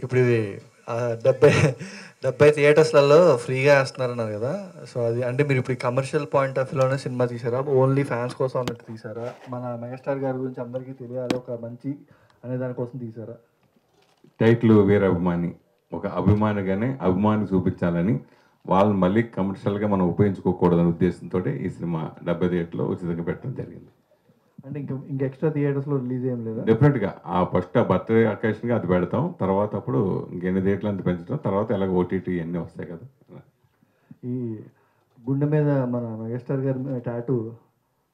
ఇప్పుడు ఇది 70 70 థియేటర్స్లలో ఫ్రీగా వేస్తున్నారన్నారు కదా. సో అది అంటే మీరు ఇప్పుడు కమర్షియల్ పాయింట్ ఆఫ్ వ్యూలోనే సినిమా తీసారా, ఓన్లీ ఫ్యాన్స్ కోసం అన్నట్టు తీసారా, మన మెగాస్టార్ గారి గురించి అందరికీ తెలియాలి ఒక మంచి అనే దానికోసం తీసారా? టైటిల్ వీర అభిమాని, ఒక అభిమానిగానే అభిమాని చూపించాలని, వాళ్ళని మళ్ళీ కమర్షియల్గా మనం ఉపయోగించుకోకూడదనే ఉద్దేశంతో ఈ సినిమా 70 థియేటర్లో ఉచితంగా పెట్టడం జరిగింది. అంటే ఇంక ఎక్స్ట్రా థియేటర్స్లో రిలీజ్ ఏం లేదా? డెఫినెట్గా ఫస్ట్ ఆ బర్త్డే అకేషన్గా అది పెడతాం, తర్వాత అప్పుడు ఇంకెన్ని థియేటర్లు అంత పెంచడం, తర్వాత ఎలాగ ఓటీటీ అన్నీ వస్తాయి కదా. ఈ గుండె మీద మన మెగాస్టార్ గారి టాటూ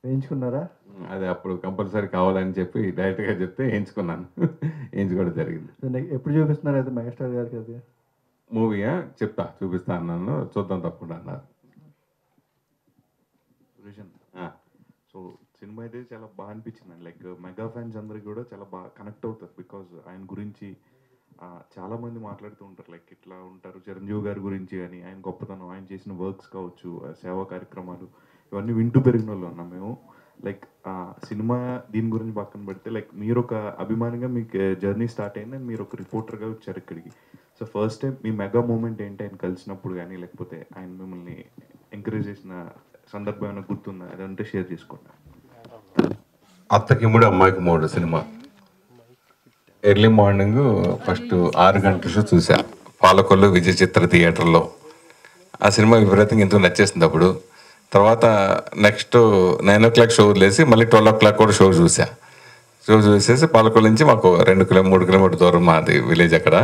వేయించుకున్నారా? అది అప్పుడు కంపల్సరీ కావాలని చెప్పి డైరెక్ట్గా చెప్తే వేయించుకున్నాను. వేయించుకోవడం జరిగింది. ఎప్పుడు చూపిస్తున్నారు అయితే మెగాస్టార్ గారికి అది మూవీయా? చూపిస్తా అన్నాను, చూద్దాం తప్పకుండా అన్నారు. సో సినిమా అయితే చాలా బాగా అనిపించింది. లైక్ మెగా ఫ్యాన్స్ అందరికి కూడా చాలా బాగా కనెక్ట్ అవుతారు. బికాజ్ ఆయన గురించి చాలామంది మాట్లాడుతూ ఉంటారు, లైక్ ఇట్లా ఉంటారు చిరంజీవి గారి గురించి కానీ, ఆయన గొప్పతనం, ఆయన చేసిన వర్క్స్ కావచ్చు, సేవా కార్యక్రమాలు, ఇవన్నీ వింటూ పెరిగిన వాళ్ళు ఉన్నాం మేము. లైక్ సినిమా దీని గురించి పక్కన పెడితే, లైక్ మీరు ఒక అభిమానిగా మీకు జర్నీ స్టార్ట్ అయింది, మీరు ఒక రిపోర్టర్గా వచ్చారు ఇక్కడికి. సో ఫస్ట్ టైం మీ మెగా మూమెంట్ ఏంటి ఆయన కలిసినప్పుడు కానీ, లేకపోతే ఆయన మిమ్మల్ని ఎంకరేజ్ చేసిన సందర్భం ఏమైనా గుర్తుందా? అదంటే షేర్ చేసుకోండి. అత్తకి మూడు అమ్మాయికి మూడు సినిమా ఎర్లీ మార్నింగ్ ఫస్ట్ 6 గంటల షో చూసా, పాలకొల్లు విజయ చిత్ర థియేటర్లో. ఆ సినిమా విపరీతంగా ఎంతో నచ్చేసింది అప్పుడు. తర్వాత నెక్స్ట్ 9 o'clock షో వదిలేసి మళ్ళీ 12 o'clock కూడా షో చూసేసి పాలకొల్లు నుంచి మాకు 2 3 కిలోమీటర్ దూరం మాది విలేజ్. అక్కడ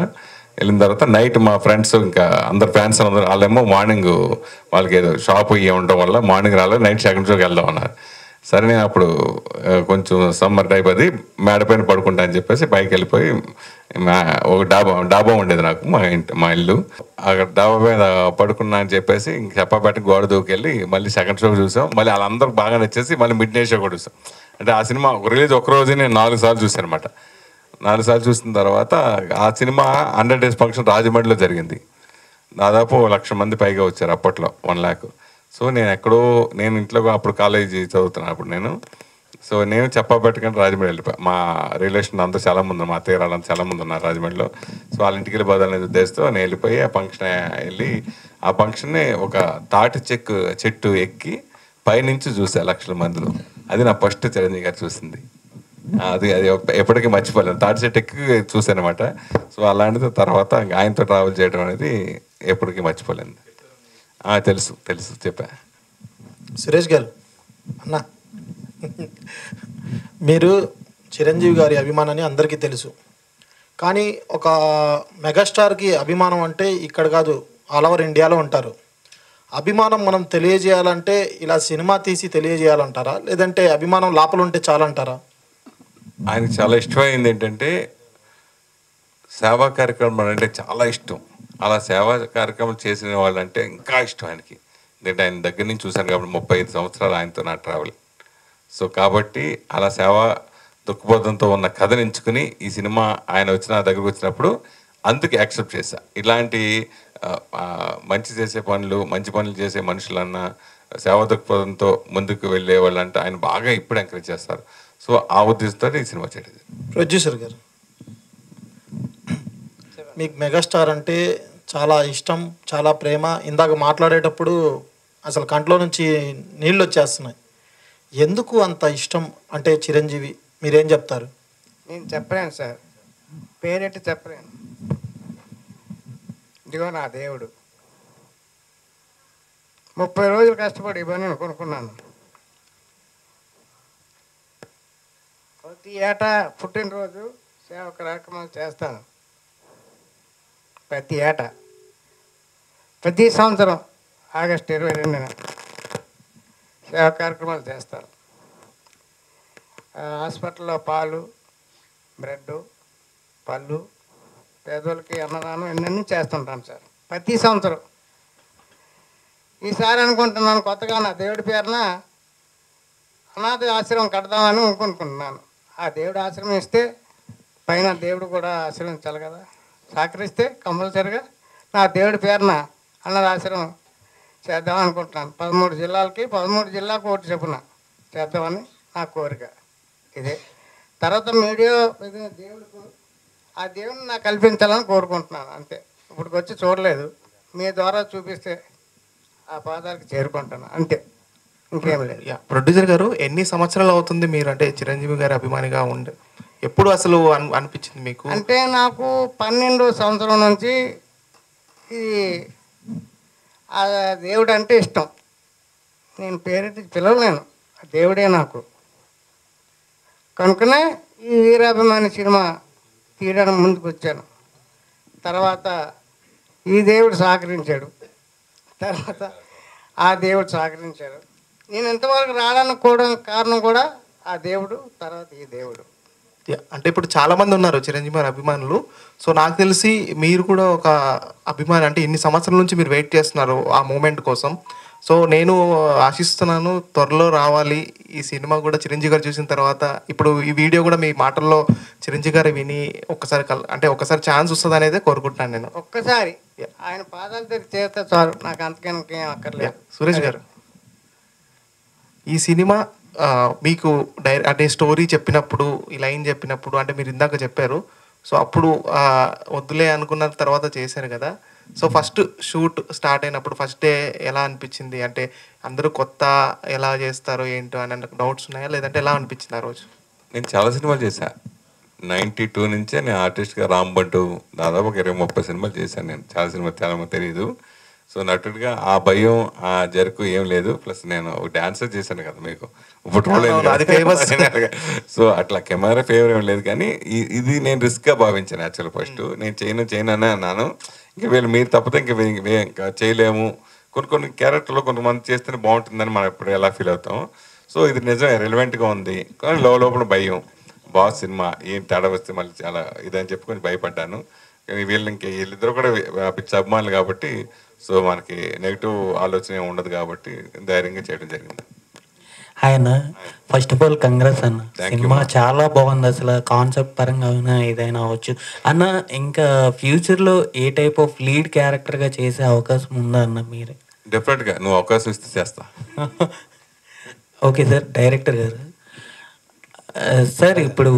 వెళ్ళిన తర్వాత నైట్ మా ఫ్రెండ్స్ ఇంకా అందరు ఫ్యాన్స్ అందరూ వాళ్ళేమో మార్నింగ్ వాళ్ళకి ఏదో షాప్ ఇవి ఉండడం వల్ల మార్నింగ్ రాలేదు, నైట్ సెకండ్ షోకి వెళ్దాం అన్నారు. సరే నేను అప్పుడు కొంచెం సమ్మర్ టైప్ అది మేడపైన పడుకుంటా అని చెప్పేసి పైకి వెళ్ళిపోయి ఒక డాబా ఉండేది నాకు మా ఇల్లు, అక్కడ డాబా మీద పడుకున్నా అని చెప్పేసి ఇంక చెప్పబెట్టి గోడ దూకెళ్ళి మళ్ళీ సెకండ్ షో చూసాం. మళ్ళీ వాళ్ళందరూ బాగా నచ్చేసి మళ్ళీ మిడ్ నైట్ షో కూడా చూసాం. అంటే ఆ సినిమా రిలీజ్ ఒక్కరోజు నేను 4 సార్లు చూసాను అనమాట. 4 సార్లు చూసిన తర్వాత ఆ సినిమా 100 days ఫంక్షన్ రాజమండ్రిలో జరిగింది. దాదాపు 1,00,000 మంది పైగా వచ్చారు అప్పట్లో, 1 lakh. సో నేను ఇంట్లో అప్పుడు కాలేజీ చదువుతున్నాను అప్పుడు నేను చెప్పబెట్టుకుంటే రాజమండ్రి వెళ్ళిపోయా. మా రిలేషన్ అంతా చాలామంది, మా తీరాలంతా చాలామంది ఉన్నారు రాజమండ్రిలో. సో వాళ్ళ ఇంటికి వెళ్ళి బదులనే ఉద్దేశంతో నేను వెళ్ళిపోయి ఆ ఫంక్షన్ వెళ్ళి ఆ ఫంక్షన్ని ఒక తాటి చెట్టు ఎక్కి పైనుంచి చూసా 1,00,000 మందిలో. అది నా ఫస్ట్ చిరంజీవి గారు చూసింది. అది ఎప్పటికీ మర్చిపోలేను. తాటి చెట్టు ఎక్కి చూసాను అనమాట. సో అలాంటిది తర్వాత ఆయనతో ట్రావెల్ చేయడం అనేది ఎప్పటికీ మర్చిపోలేను. తెలుసు చెప్పా. సురేష్ గారు అన్న, మీరు చిరంజీవి గారి అభిమానాన్ని అందరికీ తెలుసు, కానీ ఒక మెగాస్టార్కి అభిమానం అంటే ఇక్కడ కాదు, ఆల్ ఓవర్ ఇండియాలో ఉంటారు. అభిమానం మనం తెలియజేయాలంటే ఇలా సినిమా తీసి తెలియజేయాలంటారా, లేదంటే అభిమానం లోపల ఉంటే చాలంటారా? ఆయనకు చాలా ఇష్టమైంది ఏంటంటే సేవా కార్యక్రమం అంటే చాలా ఇష్టం. అలా సేవా కార్యక్రమం చేసిన వాళ్ళంటే ఇంకా ఇష్టం ఆయనకి. ఎందుకంటే ఆయన దగ్గర నుంచి చూశాను కాబట్టి 35 సంవత్సరాలు ఆయనతో నా ట్రావెల్. సో కాబట్టి అలా సేవా దృక్పథంతో ఉన్న కథను ఎంచుకుని ఈ సినిమా ఆయన నా దగ్గరకు వచ్చినప్పుడు అందుకు యాక్సెప్ట్ చేశా. ఇలాంటి మంచి పనులు చేసే మనుషులన్నా సేవా దృక్పథంతో ముందుకు వెళ్ళే వాళ్ళంటే ఆయన బాగా ఇప్పుడు ఎంకరేజ్ చేస్తారు. సో ఆ ఉద్దేశంతో ఈ సినిమా చేయడం. ప్రొడ్యూసర్ గారు, మీకు మెగాస్టార్ అంటే చాలా ఇష్టం, చాలా ప్రేమ. ఇందాక మాట్లాడేటప్పుడు అసలు కంట్లో నుంచి నీళ్ళు వచ్చేస్తున్నాయి. ఎందుకు అంత ఇష్టం అంటే చిరంజీవి, మీరేం చెప్తారు? నేను చెప్పలేను సార్, పేరెట్టి చెప్పలేను. ఇదిగో నా దేవుడు 30 రోజులు కష్టపడి ఇవన్నీ కొనుక్కున్నాను. ప్రతి ఏటా పుట్టినరోజు సేవ కార్యక్రమాలు చేస్తాను. ప్రతి ఏటా, ప్రతి సంవత్సరం ఆగస్టు 22న సేవా కార్యక్రమాలు చేస్తాను. హాస్పిటల్లో పాలు, బ్రెడ్, పళ్ళు, పేదోళ్ళకి అన్నదానం ఇవన్నీ చేస్తుంటాను సార్ ప్రతి సంవత్సరం. ఈసారి అనుకుంటున్నాను కొత్తగా నా దేవుడి పేరున అనాథ ఆశ్రమం కడదామని అనుకుంటున్నాను. ఆ దేవుడు ఆశ్రమం ఇస్తే పైన దేవుడు కూడా ఆశ్రమించాలి కదా, సహకరిస్తే కంపల్సరిగా నా దేవుడి పేరున అనాథ ఆశ్రమం చేద్దామని అనుకుంటున్నాను. 13 జిల్లాలకి 13 జిల్లాకు ఒకటి చెప్పున చేద్దామని నా కోరిక ఇదే. తర్వాత మీడియా దేవుడికి ఆ దేవుడిని నాకు కల్పించాలని కోరుకుంటున్నాను అంతే. ఇప్పటికి వచ్చి చూడలేదు, మీ ద్వారా చూపిస్తే ఆ పాదాలకు చేరుకుంటాను అంతే, ఇంకేం లేదు. ప్రొడ్యూసర్ గారు, ఎన్ని సంవత్సరాలు అవుతుంది మీరు అంటే చిరంజీవి గారి అభిమానిగా ఉండే? ఎప్పుడు అసలు అనిపించింది మీకు? అంటే నాకు 12వ సంవత్సరం నుంచి ఈ ఆ దేవుడు అంటే ఇష్టం. నేను పేరెత్తి పిలవలేను, ఆ దేవుడే నాకు. కనుకనే ఈ వీరాభిమాని సినిమా తీయడానికి ముందుకు వచ్చాను. తర్వాత ఈ దేవుడు సహకరించాడు, తర్వాత ఆ దేవుడు సహకరించాడు. నేను ఇంతవరకు రావడానికి కూడా కారణం కూడా ఆ దేవుడు, తర్వాత ఈ దేవుడు. అంటే ఇప్పుడు చాలా మంది ఉన్నారు చిరంజీవి గారి అభిమానులు. సో నాకు తెలిసి మీరు కూడా ఒక అభిమాని, అంటే ఇన్ని సంవత్సరాల నుంచి మీరు వెయిట్ చేస్తున్నారు ఆ మూమెంట్ కోసం. సో నేను ఆశిస్తున్నాను త్వరలో రావాలి ఈ సినిమా కూడా. చిరంజీవి గారు చూసిన తర్వాత ఇప్పుడు ఈ వీడియో కూడా మీ మాటల్లో చిరంజీవి గారు విని ఒక్కసారి అంటే ఒక్కసారి ఛాన్స్ వస్తుంది అనేది కోరుకుంటున్నాను నేను. ఒక్కసారి ఆయన పాదాల దగ్గర చేస్తే చాలు, నాకు అంతకైనా ఏం అక్కర్లేదు. సురేష్ గారు, ఈ సినిమా మీకు అంటే స్టోరీ చెప్పినప్పుడు, ఈ లైన్ చెప్పినప్పుడు, అంటే మీరు ఇందాక చెప్పారు, సో అప్పుడు వద్దులే అనుకున్న తర్వాత చేశారు కదా. సో ఫస్ట్ షూట్ స్టార్ట్ అయినప్పుడు ఫస్ట్ డే ఎలా అనిపించింది? అంటే అందరూ కొత్త, ఎలా చేస్తారో ఏంటో అని డౌట్స్ ఉన్నాయా, లేదంటే ఎలా అనిపించింది ఆ రోజు? నేను చాలా సినిమాలు చేశాను. 92 నుంచే నేను ఆర్టిస్ట్గా రాంబంటూ దాదాపు ఒక 20-30 సినిమాలు చేశాను. నేను చాలా మంది తెలియదు. సో నటుడిగా ఆ భయం, ఆ జరుకు ఏం లేదు. ప్లస్ నేను ఒక డాన్సర్ చేశాను కదా మీకు, సో అట్లా కెమెరా ఫేవర్ ఏం లేదు. కానీ ఇది నేను రిస్క్గా భావించాను యాక్చువల్. ఫస్ట్ నేను చేయను అనే అన్నాను. ఇంకా వీళ్ళు మీరు తప్పితే ఇంకా చేయలేము. కొన్ని క్యారెక్టర్లో కొంతమంది చేస్తేనే బాగుంటుందని మనం ఎప్పుడు ఎలా ఫీల్ అవుతాం. సో ఇది నిజమే, రెలవెంట్గా ఉంది. కానీ లోపల భయం, బాస్ సినిమా ఏం తేడా వస్తే మళ్ళీ చాలా ఇదని చెప్పుకొని భయపడ్డాను. కానీ వీళ్ళిద్దరు కూడా పిచ్చి అభిమానులు కాబట్టి, సో మనకి నెగిటివ్ ఆలోచన ఏమి ఉండదు కాబట్టి ధైర్యంగా చేయడం జరిగింది. ఆయన ఫస్ట్ ఆఫ్ ఆల్ కంగ్రాట్స్ అన్న, సినిమా చాలా బాగుంది. అసలు కాన్సెప్ట్ పరంగా అయినా ఏదైనా అవ్వచ్చు అన్న. ఇంకా ఫ్యూచర్లో ఏ టైప్ ఆఫ్ లీడ్ క్యారెక్టర్గా చేసే అవకాశం ఉందా అన్న మీరే? డెఫినెట్గా నువ్వు అవకాశం ఇస్తే చేస్తా. Okay sir. డైరెక్టర్ గారు సార్, ఇప్పుడు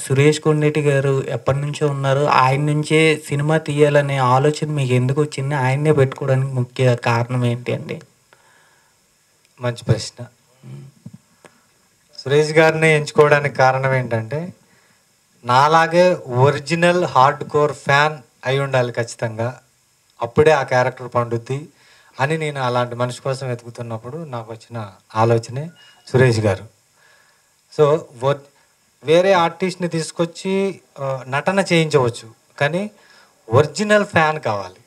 సురేష్ కొండేటి గారు ఎప్పటి నుంచో ఉన్నారు, ఆయన నుంచే సినిమా తీయాలనే ఆలోచన మీకు ఎందుకు వచ్చింది? ఆయన్నే పెట్టుకోవడానికి ముఖ్య కారణం ఏంటి అండి? మంచి ప్రశ్న. సురేష్ గారిని ఎంచుకోవడానికి కారణం ఏంటంటే, నాలాగే ఒరిజినల్ హార్డ్ కోర్ ఫ్యాన్ అయి ఉండాలి ఖచ్చితంగా, అప్పుడే ఆ క్యారెక్టర్ పండుద్ది అని నేను అలాంటి మనిషి కోసం వెతుకుతున్నప్పుడు నాకు వచ్చిన ఆలోచనే సురేష్ గారు. సో వేరే ఆర్టిస్ట్ని తీసుకొచ్చి నటన చేయించవచ్చు, కానీ ఒరిజినల్ ఫ్యాన్ కావాలి.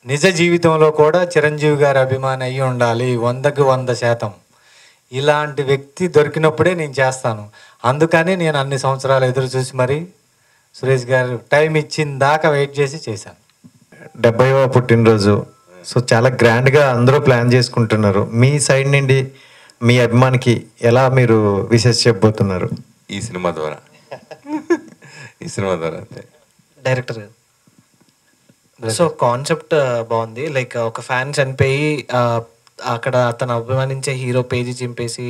నిజ జీవితంలో కూడా చిరంజీవి గారి అభిమాని అయ్యి ఉండాలి 100కి 100%. ఇలాంటి వ్యక్తి దొరికినప్పుడే నేను చేస్తాను. అందుకని నేను అన్ని సంవత్సరాలు ఎదురు చూసి మరి సురేష్ గారు టైం ఇచ్చిన దాకా వెయిట్ చేసి చేశాను. 70వ పుట్టినరోజు, సో చాలా గ్రాండ్గా అందరూ ప్లాన్ చేసుకుంటున్నారు. మీ సైడ్ నుండి మీ అభిమానికి ఎలా మీరు విషెస్ చెప్పబోతున్నారు ఈ సినిమా ద్వారా? అంతే. డైరెక్టర్ సో కాన్సెప్ట్ బాగుంది. లైక్ ఒక ఫ్యాన్ చనిపోయి అక్కడ అతను అభిమానించే హీరో పేజీ చింపేసి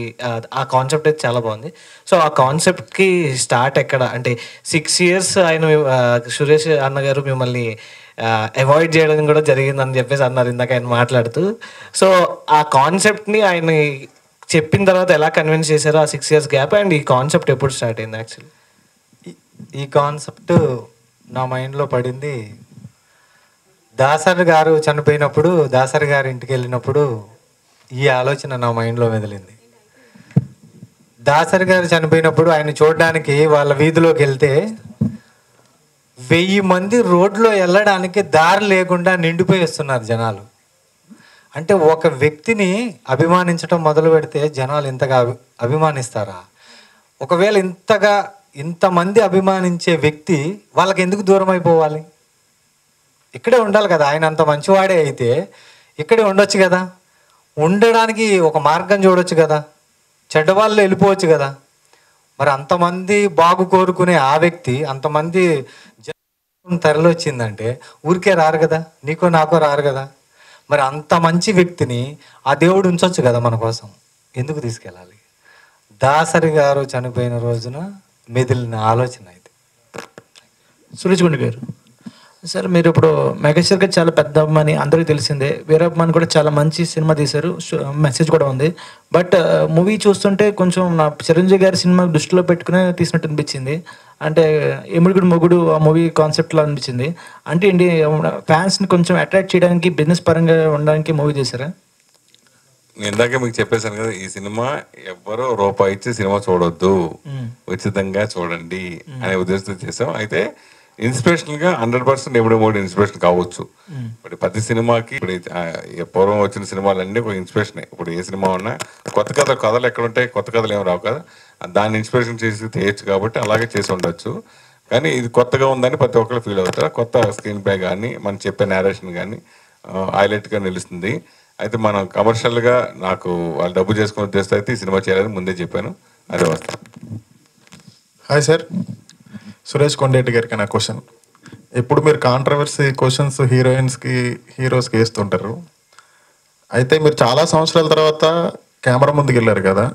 ఆ కాన్సెప్ట్ అయితే చాలా బాగుంది. సో ఆ కాన్సెప్ట్కి స్టార్ట్ ఎక్కడ అంటే 6 years ఆయన సురేష్ అన్నగారు మిమ్మల్ని అవాయిడ్ చేయడం కూడా జరిగిందని చెప్పేసి అన్నారు ఇందాక ఆయన మాట్లాడుతూ. సో ఆ కాన్సెప్ట్ని ఆయన చెప్పిన తర్వాత ఎలా కన్విన్స్ చేశారో ఆ 6 years గ్యాప్, అండ్ ఈ కాన్సెప్ట్ ఎప్పుడు స్టార్ట్ అయింది? యాక్చువల్లీ ఈ కాన్సెప్ట్ నా మైండ్లో పడింది దాసరి గారు చనిపోయినప్పుడు, దాసరి గారి ఇంటికి వెళ్ళినప్పుడు ఈ ఆలోచన నా మైండ్లో మెదిలింది. దాసరి గారు చనిపోయినప్పుడు ఆయన చూడడానికి వాళ్ళ వీధిలోకి వెళ్తే 1000 మంది రోడ్లో వెళ్ళడానికి దారి లేకుండా నిండిపోయి వస్తున్నారు జనాలు. అంటే ఒక వ్యక్తిని అభిమానించడం మొదలు పెడితే జనాలు ఇంతగా అభిమానిస్తారా? ఒకవేళ ఇంతమంది అభిమానించే వ్యక్తి వాళ్ళకి ఎందుకు దూరం అయిపోవాలి? ఇక్కడే ఉండాలి కదా. ఆయన అంత మంచివాడే అయితే ఇక్కడే ఉండొచ్చు కదా, ఉండడానికి ఒక మార్గం చూడొచ్చు కదా, చెడ్డవాళ్ళు వెళ్ళిపోవచ్చు కదా. మరి అంతమంది బాగు కోరుకునే ఆ వ్యక్తి అంతమంది తరలి వచ్చిందంటే ఊరికే రారు కదా, నీకో నాకో రారు కదా. మరి అంత మంచి వ్యక్తిని ఆ దేవుడు ఉంచొచ్చు కదా మన కోసం, ఎందుకు తీసుకెళ్ళాలి? దాసరి గారు చనిపోయిన రోజున మెదిలిన ఆలోచన ఇది. సురేష్ గుండె గారు, సార్ మీరు ఇప్పుడు మెగాస్టార్ గారు చాలా పెద్ద అభిమాని అందరికీ తెలిసిందే. వీరభిమాని కూడా చాలా మంచి సినిమా తీశారు, మెసేజ్ కూడా ఉంది. బట్ మూవీ చూస్తుంటే కొంచెం నా చిరంజీవి గారి సినిమా దృష్టిలో పెట్టుకునే తీసినట్టు అనిపించింది. అంటే ఎముడుగుడు మొగుడు ఆ మూవీ కాన్సెప్ట్లో అనిపించింది. అంటే ఏంటి, ఫ్యాన్స్ని కొంచెం అట్రాక్ట్ చేయడానికి, బిజినెస్ పరంగా ఉండడానికి మూవీ చేశారా? నేను ఇందాక మీకు చెప్పేశాను కదా, ఈ సినిమా ఎవ్వరూ రూపాయి ఇచ్చి సినిమా చూడొద్దు, ఉచితంగా చూడండి అనే ఉద్దేశంతో చేసాం. అయితే ఇన్స్పిరేషన్ గా 100% ఎప్పుడో మూడు ఇన్స్పిరేషన్ కావచ్చు. ఇప్పుడు ప్రతి సినిమాకి ఇప్పుడు పూర్వం వచ్చిన సినిమాలన్నీ ఒక ఇన్స్పిరేషన్. ఇప్పుడు ఏ సినిమా ఉన్నా కొత్త కథలు ఎక్కడ ఉంటాయి, కొత్త కథలు ఏమి రావు కదా, దాన్ని ఇన్స్పిరేషన్ చేసి తీయచ్చు కాబట్టి అలాగే చేసి ఉండొచ్చు. కానీ ఇది కొత్తగా ఉందని ప్రతి ఒక్కరు ఫీల్ అవుతారు. కొత్త స్క్రీన్ ప్లే కానీ మనం చెప్పే నేరేషన్ కానీ హైలైట్గా నిలుస్తుంది. అయితే మనం కమర్షియల్గా నాకు వాళ్ళు డబ్బు చేసుకునే ఉద్దేశం అయితే ఈ సినిమా చేయాలని ముందే చెప్పాను, అదే వస్తాం. హాయ్ సార్, సురేష్ కొండేటి గారికి నా క్వశ్చన్. ఇప్పుడు మీరు కాంట్రవర్సీ క్వశ్చన్స్ హీరోస్కి వేస్తుంటారు. అయితే మీరు చాలా సంవత్సరాల తర్వాత కెమెరా ముందుకు వెళ్ళారు కదా,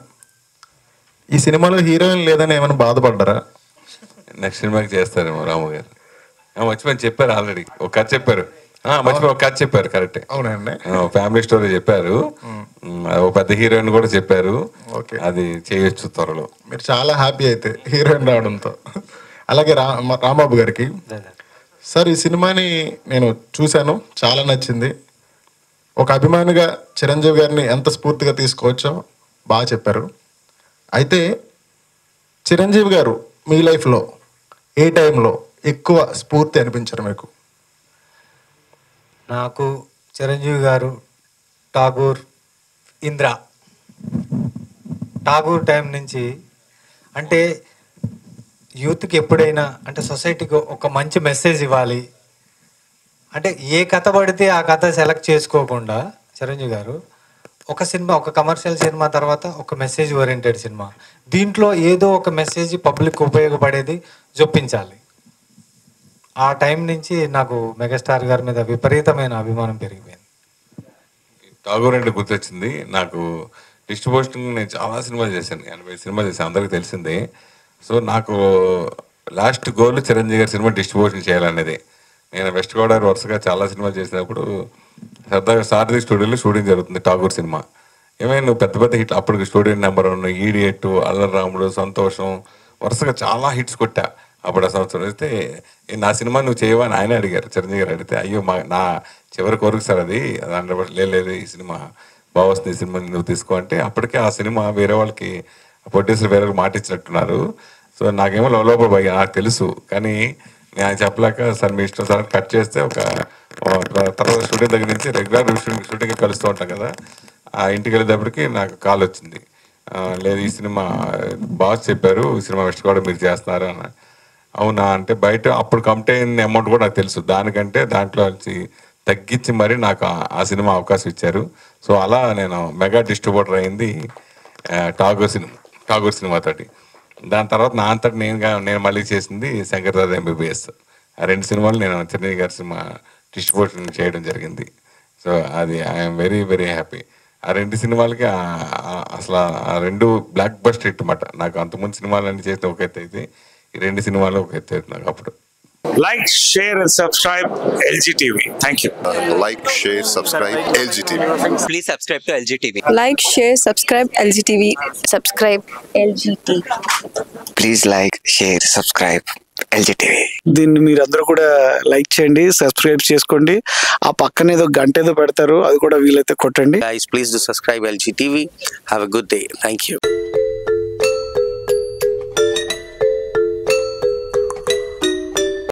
ఈ సినిమాలో హీరోయిన్ లేదని ఏమైనా బాధపడ్డారా? నెక్స్ట్ సినిమాకి చేస్తారేమో రాము గారు. మర్చిపోయి చెప్పారు ఆల్రెడీ, ఒక కథ చెప్పారు. మర్చిపోయి ఒక కథ చెప్పారు, కరెక్టే. అవునండి, ఫ్యామిలీ స్టోరీ చెప్పారు. ఒక పెద్ద హీరోయిన్ కూడా చెప్పారు, అది చేయొచ్చు త్వరలో. మీరు చాలా హ్యాపీ అయితే హీరోయిన్ రావడంతో. అలాగే రాంబాబు గారికి సార్, ఈ సినిమాని నేను చూశాను, చాలా నచ్చింది. ఒక అభిమానిగా చిరంజీవి గారిని ఎంత స్ఫూర్తిగా తీసుకోవచ్చో బాగా చెప్పారు. అయితే చిరంజీవి గారు మీ లైఫ్లో ఏ టైంలో ఎక్కువ స్ఫూర్తి అనిపించారు మీకు? నాకు చిరంజీవి గారు, ఠాగూర్, ఇంద్ర, ఠాగూర్ టైం నుంచి, అంటే యూత్కి ఎప్పుడైనా అంటే సొసైటీకి ఒక మంచి మెసేజ్ ఇవ్వాలి అంటే ఏ కథ పడితే ఆ కథ సెలెక్ట్ చేసుకోకుండా చిరంజీవి గారు ఒక సినిమా, ఒక కమర్షియల్ సినిమా తర్వాత ఒక మెసేజ్ ఓరియంటెడ్ సినిమా, దీంట్లో ఏదో ఒక మెసేజ్ పబ్లిక్ ఉపయోగపడేది చూపించాలి. ఆ టైం నుంచి నాకు మెగాస్టార్ గారి మీద విపరీతమైన అభిమానం పెరిగిపోయింది. ఠాగూర్ అంటే గుర్తొచ్చింది నాకు. డిస్ట్రిబ్యూషన్ నేను చాలా సినిమాలు చేశాను, 80 సినిమాలు చేశాను, అందరికీ తెలిసిందే. సో నాకు లాస్ట్ గోల్ చిరంజీవి గారి సినిమా డిస్ట్రిబ్యూషన్ చేయాలనేది. నేను వెస్ట్ గోదావరి వరుసగా చాలా సినిమాలు చేసినప్పుడు సరదాగా సారథి స్టూడియోలో షూటింగ్ జరుగుతుంది ఠాగూర్ సినిమా. ఏమైనా నువ్వు పెద్ద పెద్ద హిట్, అప్పటికి స్టూడియో నెంబర్ 1, ఈడియట్, అల్లరాముడు, సంతోషం, వరుసగా చాలా హిట్స్ కొట్టా అప్పుడు ఆ సంవత్సరం. అయితే నా సినిమా నువ్వు చేయవా అని ఆయన అడిగారు, చిరంజీవి గారు అడిగితే, అయ్యో నా చివరి కోరిక సార్ అది, 100% లేదు ఈ సినిమా బాగా వస్తుంది, ఈ సినిమా నువ్వు తీసుకో అంటే, అప్పటికే ఆ సినిమా వేరే వాళ్ళకి ప్రొడ్యూసర్ వేరే వాళ్ళకి మాట ఇచ్చినట్టున్నారు. సో నాకేమో లోపల పోయి నాకు తెలుసు, కానీ నేను చెప్పలేక సార్ మీ ఇష్టం సార్ కట్ చేస్తే ఒక తర్వాత షూటింగ్ దగ్గర నుంచి రెగ్యులర్ షూటింగ్కి కలుస్తూ ఉంటాం కదా, ఆ ఇంటికి వెళ్ళేటప్పటికి నాకు కాల్ వచ్చింది, లేదు ఈ సినిమా బాస్ చెప్పారు, ఈ సినిమా వెస్ట్ కూడా మీరు చేస్తున్నారు అన్న. అవునా అంటే బయట అప్పుడు కంపెనీ అమౌంట్ కూడా నాకు తెలుసు, దానికంటే దాంట్లో వచ్చి తగ్గించి మరి నాకు ఆ సినిమా అవకాశం ఇచ్చారు. సో అలా నేను మెగా డిస్ట్రిబ్యూటర్ అయింది ఠాగూర్ సినిమాతోటి. దాని తర్వాత నా అంతటి నేను మళ్ళీ చేసింది శంకర్దాదా ఎంబీబీఎస్. ఆ 2 సినిమాలు నేను చిరంజీవి గారి సినిమా డిస్ట్రిబ్యూషన్ చేయడం జరిగింది. సో అది ఐఎమ్ వెరీ వెరీ హ్యాపీ. ఆ 2 సినిమాలకి అసలు ఆ 2 బ్లాక్ బస్టర్ హిట్ అన్నమాట. నాకు అంతకుముందు సినిమాలన్నీ చేసిన ఒక ఎత్తు అయితే, ఈ 2 సినిమాలు ఒక ఎత్తు అయితే నాకు అప్పుడు. Like, share and subscribe LGTV. Thank you. Like, share, subscribe LGTV. Please subscribe to LGTV. Like, share, subscribe LGTV. Subscribe LGTV. Please like, share, subscribe LGTV. దీన్ని మీరందరూ కూడా లైక్ చేయండి, సబ్స్క్రైబ్ చేసుకోండి. ఆ పక్కన ఏదో గంట ఏదో పెడతారు, అది కూడా వీలైతే కొట్టండి. Guys, please do subscribe LGTV. Have a good day. Thank you.